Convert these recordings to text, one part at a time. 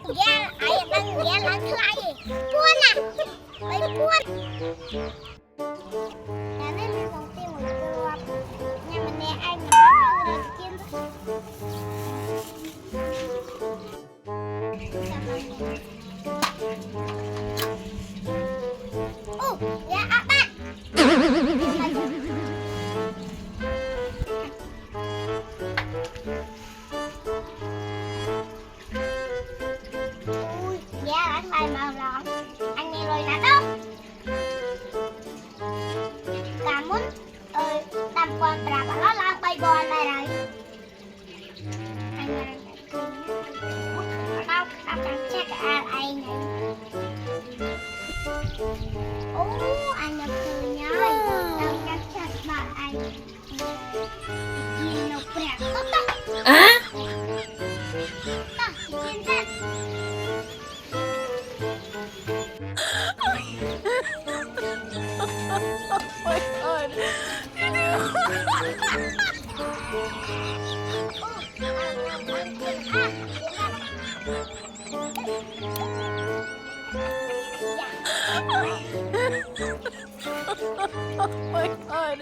da ai đang da lá khai buôn à bay buôn nhà này mình không tìm một cái nhà mình nè ai mà nó kiếm ô ya apa ui ya anh bài màu lon anh nghe rồi nè đâu kamu tampuan berapa lo lampai bawa này anh tao akan cek ai này anh nhập punya tao akan cek bạn anh Gino Priato Hả? Tah, cinta Oh my god.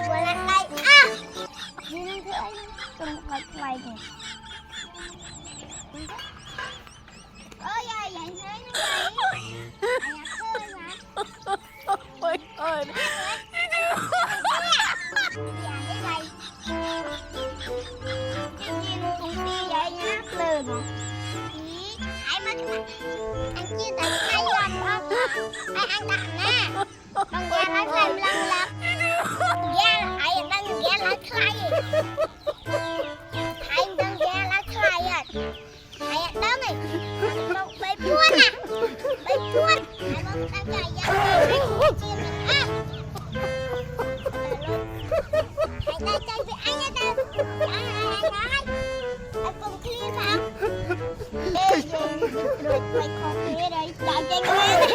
bulan lain ah ini tuh aja tempat lain oh ya ya ini Oh my god. anh chia tay hai lần không anh đặt nè bằng da lá làm lần lắm da ai đang da lá khai anh đang da lá khai à ai đó này một bay buôn à bay buôn ai muốn tao chạy da anh chia à anh đang chơi với anh á tao anh cùng clear sao rồi mày còn clear đây chạy chạy lên